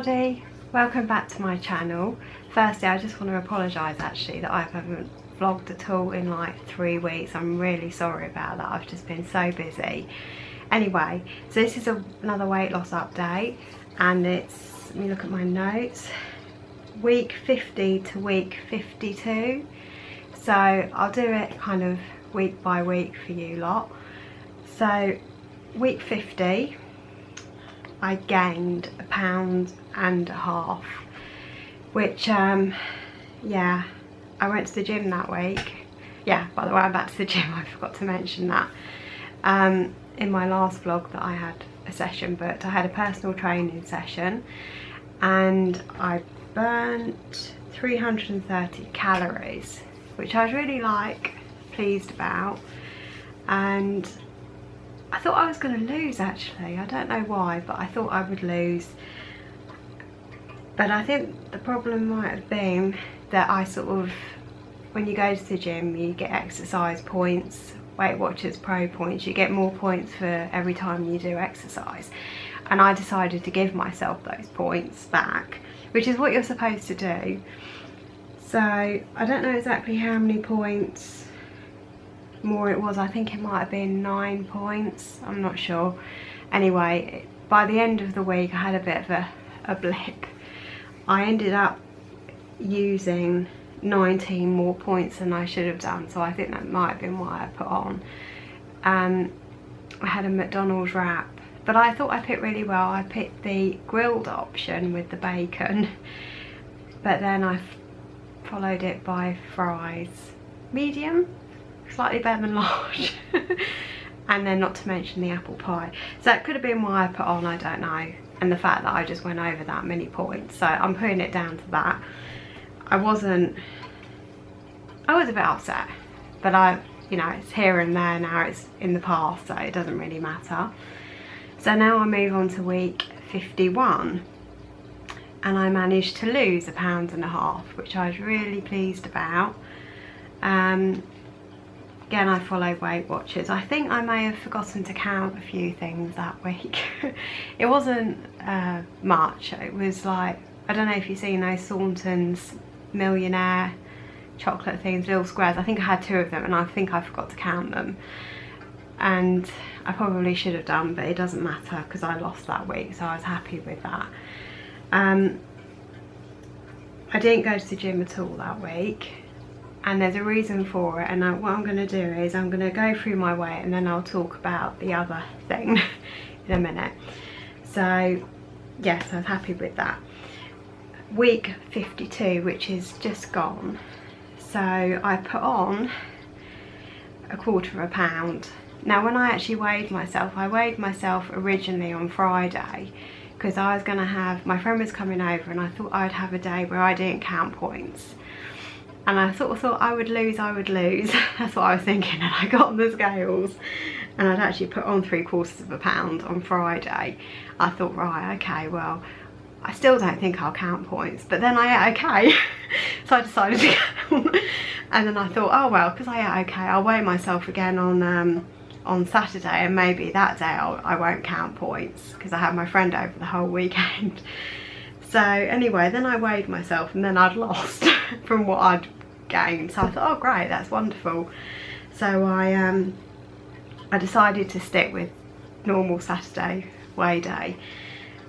everybody, welcome back to my channel. Firstly, I just want to apologise actually that I haven't vlogged at all in like 3 weeks. I'm really sorry about that. I've just been so busy. Anyway, so this is another weight loss update, and it's, let me look at my notes, week 50 to week 52. So I'll do it kind of week by week for you lot. So week 50, I gained 1.5 pounds, which yeah, I went to the gym that week. Yeah, by the way, I'm back to the gym, I forgot to mention that. In my last vlog that I had a session booked, I had a personal training session and I burnt 330 calories, which I was really pleased about, and I thought I was going to lose actually. I don't know why, but I thought I would lose. But I think the problem might have been that I sort of, when you go to the gym, you get exercise points, Weight Watchers Pro points, you get more points for every time you do exercise. And I decided to give myself those points back, which is what you're supposed to do. So I don't know exactly how many points more it was. I think it might have been 9 points, I'm not sure. Anyway, by the end of the week I had a bit of a blip. I ended up using 19 more points than I should have done, so I think that might have been why I put on. I had a McDonald's wrap, but I thought I picked really well. I picked the grilled option with the bacon, but then I followed it by fries, medium, slightly better than large, and then not to mention the apple pie. So it could have been why I put on, I don't know, and the fact that I just went over that many points, so I'm putting it down to that. I was a bit upset, but you know, it's here and there now, it's in the past, so it doesn't really matter. So now I move on to week 51, and I managed to lose 1.5 pounds, which I was really pleased about. Again, I follow Weight Watchers. I think I may have forgotten to count a few things that week. It wasn't much. It was like, I don't know if you've seen those Thornton's Millionaire chocolate things, little squares. I think I had 2 of them, and I think I forgot to count them. And I probably should have done, but it doesn't matter because I lost that week, so I was happy with that. I didn't go to the gym at all that week, and there's a reason for it, and what I'm going to do is I'm going to go through my weight and then I'll talk about the other thing in a minute. So yes, I was happy with that. Week 52, which is just gone, so I put on 1/4 pound. Now when I actually weighed myself, I weighed myself originally on Friday because I was going to have, my friend was coming over and I thought I'd have a day where I didn't count points. And I sort of thought I would lose. That's what I was thinking, and I got on the scales and I'd actually put on 3/4 pound on Friday. I thought, right, okay, well, I still don't think I'll count points, but then I ate okay. So I decided to count, and then I thought, oh well, because I ate okay, I'll weigh myself again on Saturday, and maybe that day I won't count points because I had my friend over the whole weekend. So anyway, then I weighed myself and then I'd lost from what I'd gained. So I thought, oh great, that's wonderful. So I decided to stick with normal Saturday weigh day.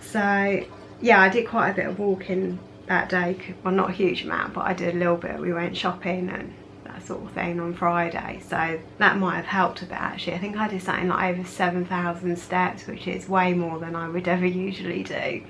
So yeah, I did quite a bit of walking that day. Well, not a huge amount, but I did a little bit. We went shopping and that sort of thing on Friday. So that might have helped a bit actually. I think I did something like over 7,000 steps, which is way more than I would ever usually do.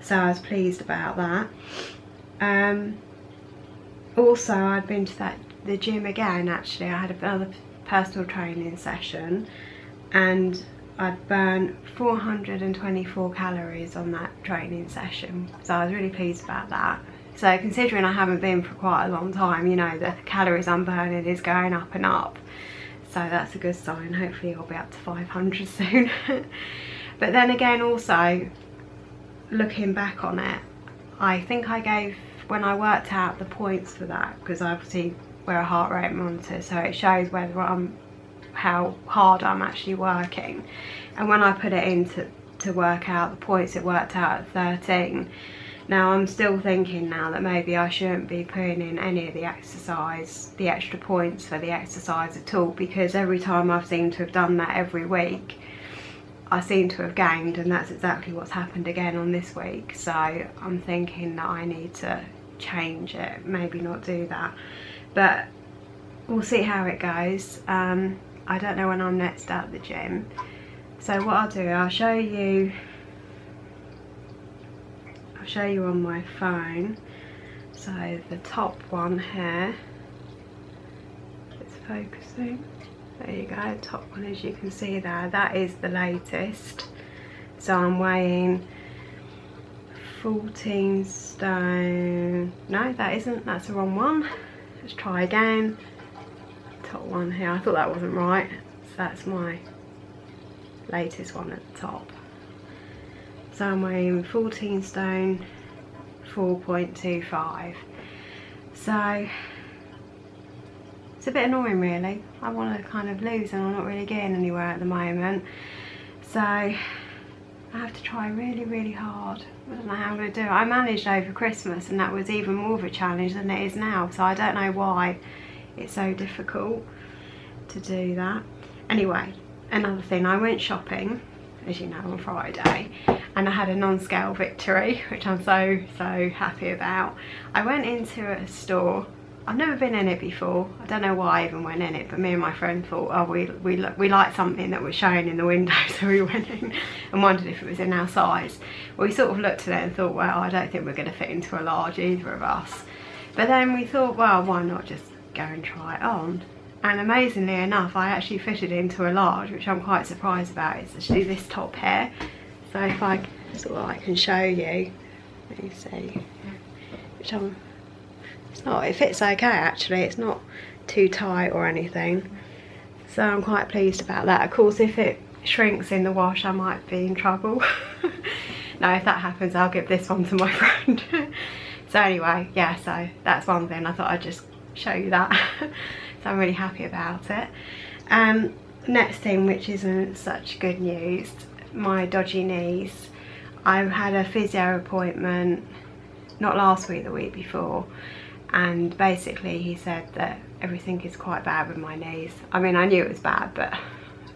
So I was pleased about that. Also, I'd been to the gym again actually. I had another personal training session and I'd burned 424 calories on that training session. So I was really pleased about that. So considering I haven't been for quite a long time, you know, the calories I'm burning is going up and up. So that's a good sign. Hopefully I'll be up to 500 soon. But then again, also, looking back on it, I think I gave, when I worked out the points for that, because I obviously wear a heart rate monitor, so it shows whether how hard I'm actually working, and when I put it into to work out the points. It worked out at 13. Now I'm still thinking now that maybe I shouldn't be putting in any of the exercise, the extra points for the exercise at all, because every time I've seemed to have done that every week, I seem to have gained, and that's exactly what's happened again on this week. So I'm thinking that I need to change it, maybe not do that, but we'll see how it goes. I don't know when I'm next at the gym, so what I'll do, I'll show you on my phone. So the top one here, it's focusing. There you go, top one, as you can see there, that is the latest. So I'm weighing 14 stone. No, that isn't, that's the wrong one. Let's try again. Top one here, I thought that wasn't right. So that's my latest one at the top. So I'm weighing 14 stone 4.25. So it's a bit annoying really. I want to kind of lose and I'm not really getting anywhere at the moment. So I have to try really hard. I don't know how I'm going to do it. I managed over Christmas and that was even more of a challenge than it is now. So I don't know why it's so difficult to do that. Anyway, another thing, I went shopping, as you know, on Friday, and I had a non-scale victory, which I'm so happy about. I went into a store. I've never been in it before. I don't know why I even went in it, but me and my friend thought, oh, we liked something that was showing in the window, so we went in and wondered if it was in our size. Well, we sort of looked at it and thought, well, I don't think we're going to fit into a large, either of us. But then we thought, well, why not just go and try it on? And amazingly enough, I actually fitted into a large, which I'm quite surprised about. It's actually this top here. So if I sort of, I can show you, let me see, which it's not, it fits okay actually, it's not too tight or anything. So I'm quite pleased about that. Of course, if it shrinks in the wash, I might be in trouble. No, if that happens, I'll give this one to my friend. So anyway, yeah, so that's one thing. I thought I'd just show you that. So I'm really happy about it. Next thing, which isn't such good news, my dodgy knees. I had a physio appointment, not last week, the week before, and basically he said that everything is quite bad with my knees. I mean, I knew it was bad, but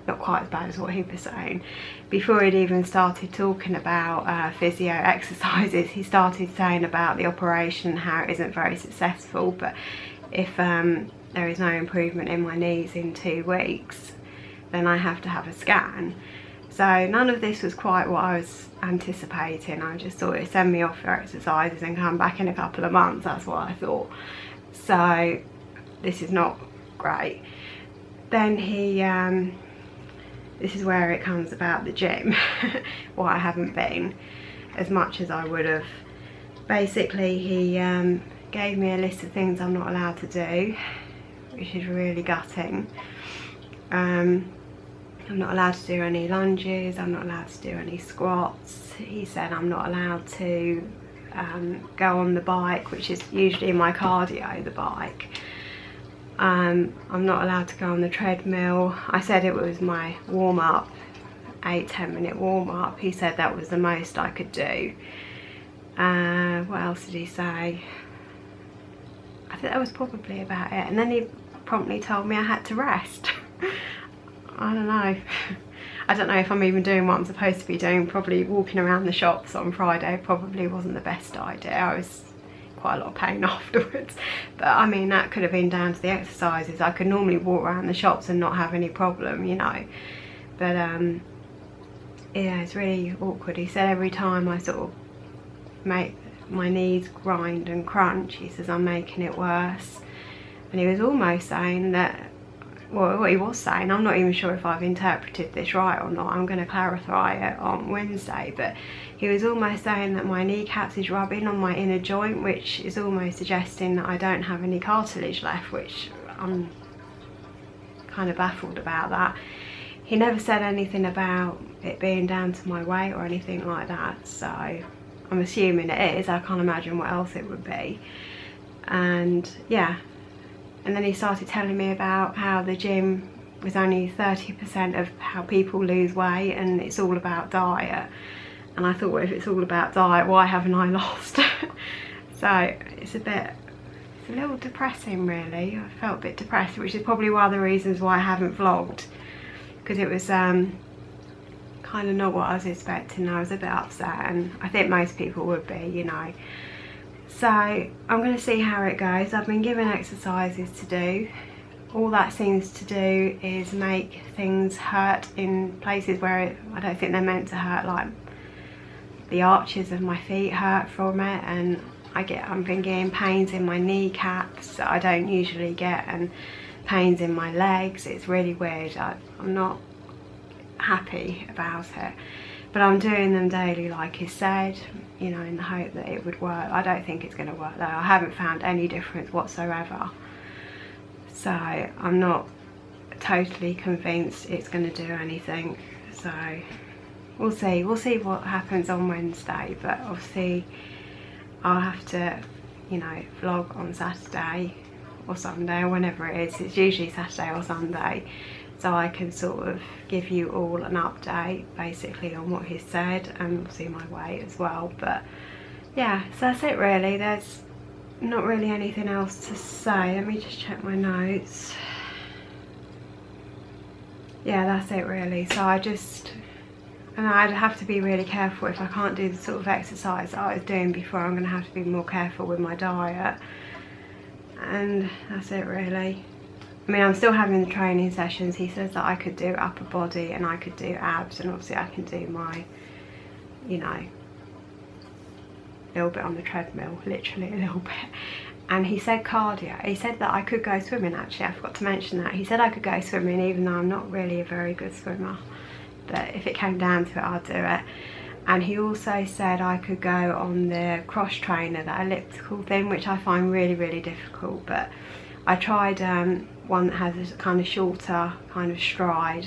not quite as bad as what he was saying. Before he'd even started talking about physio exercises, he started saying about the operation, how it isn't very successful, but if there is no improvement in my knees in 2 weeks, then I have to have a scan. So none of this was quite what I was anticipating. I just thought it'd send me off for exercises and come back in a couple of months. That's what I thought. So this is not great. Then he, this is where it comes about the gym, why I haven't been as much as I would have. Basically, he gave me a list of things I'm not allowed to do, which is really gutting. I'm not allowed to do any lunges, I'm not allowed to do any squats. He said I'm not allowed to go on the bike, which is usually my cardio, the bike. I'm not allowed to go on the treadmill. I said it was my warm-up, 8-10 minute warm-up. He said that was the most I could do. What else did he say? I think that was probably about it. And then he promptly told me I had to rest. I don't know. I don't know if I'm even doing what I'm supposed to be doing. Probably walking around the shops on Friday probably wasn't the best idea. I was quite a lot of pain afterwards. But I mean, that could have been down to the exercises. I could normally walk around the shops and not have any problem, you know. But yeah, it's really awkward. He said every time I sort of make my knees grind and crunch, he says I'm making it worse. And he was almost saying that, well, what he was saying, I'm not even sure if I've interpreted this right or not. I'm going to clarify it on Wednesday, but he was almost saying that my kneecaps is rubbing on my inner joint, which is almost suggesting that I don't have any cartilage left, which I'm kind of baffled about that. He never said anything about it being down to my weight or anything like that, so I'm assuming it is. I can't imagine what else it would be. And yeah, and then he started telling me about how the gym was only 30% of how people lose weight, and it's all about diet. And I thought, well, if it's all about diet, why haven't I lost? So it's a little depressing really. I felt a bit depressed, which is probably one of the reasons why I haven't vlogged, because it was kind of not what I was expecting. I was a bit upset, and I think most people would be, you know. So I'm going to see how it goes. I've been given exercises to do. All that seems to do is make things hurt in places where I don't think they're meant to hurt, like the arches of my feet hurt from it, and I've been getting pains in my kneecaps that I don't usually get, and pains in my legs. It's really weird. I'm not happy about it, but I'm doing them daily like he said, you know, in the hope that it would work. I don't think it's going to work though. I haven't found any difference whatsoever, so I'm not totally convinced it's going to do anything. So we'll see what happens on Wednesday, but obviously I'll have to, you know, vlog on Saturday or Sunday or whenever it is. It's usually Saturday or Sunday, so I can sort of give you all an update basically on what he said, and obviously my weight as well. But yeah, so that's it really. There's not really anything else to say. Let me just check my notes. Yeah, that's it really. So and I'd have to be really careful. If I can't do the sort of exercise that I was doing before, I'm going to have to be more careful with my diet. And that's it really. I mean, I'm still having the training sessions. He says that I could do upper body and I could do abs, and obviously I can do my, you know, little bit on the treadmill, literally a little bit. And he said cardio. He said that I could go swimming actually. I forgot to mention that. He said I could go swimming even though I'm not really a very good swimmer. But if it came down to it, I'd do it. And he also said I could go on the cross trainer, that elliptical thing, which I find really, really difficult. But I tried one that has a kind of shorter kind of stride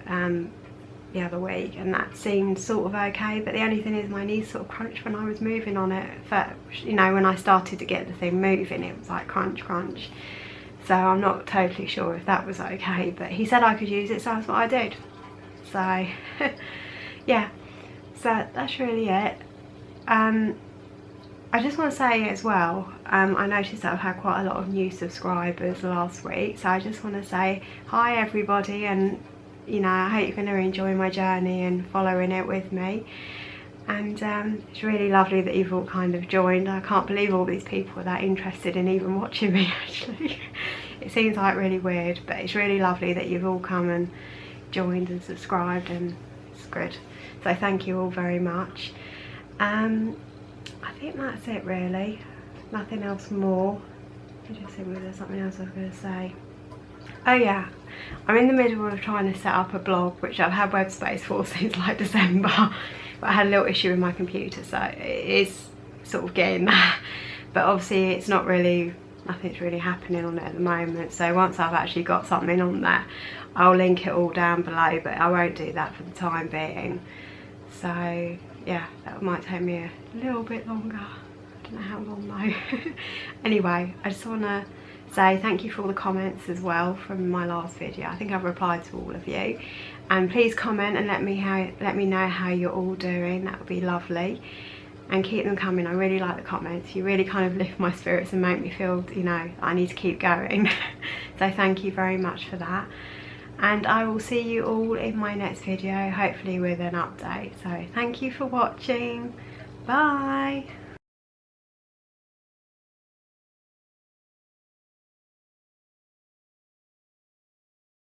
the other week, and that seemed sort of okay. But the only thing is my knees sort of crunched when I was moving on it. You know, when I started to get the thing moving, it was like crunch, crunch. So I'm not totally sure if that was okay. But he said I could use it, so that's what I did. So yeah, so that's really it. I just want to say as well, I noticed that I've had quite a lot of new subscribers last week, so I just want to say hi everybody, and you know, I hope you're going to enjoy my journey and following it with me. And it's really lovely that you've all kind of joined. I can't believe all these people are that interested in even watching me actually. It seems like really weird, but it's really lovely that you've all come and joined and subscribed, and it's good. So thank you all very much. I think that's it really. Nothing else more. I just think there's something else I was going to say. Oh yeah, I'm in the middle of trying to set up a blog, which I've had web space for since like December, but I had a little issue with my computer, so it is sort of getting there. But obviously it's not really, nothing's really happening on it at the moment. So once I've actually got something on there, I'll link it all down below, but I won't do that for the time being. So yeah, that might take me a little bit longer. I don't know how long though. Anyway, I just want to say thank you for all the comments as well from my last video. I think I've replied to all of you, and please comment and let me know how you're all doing. That would be lovely, and keep them coming. I really like the comments. You really kind of lift my spirits and make me feel, you know, I need to keep going. So thank you very much for that, and I will see you all in my next video, hopefully with an update. So thank you for watching. Bye.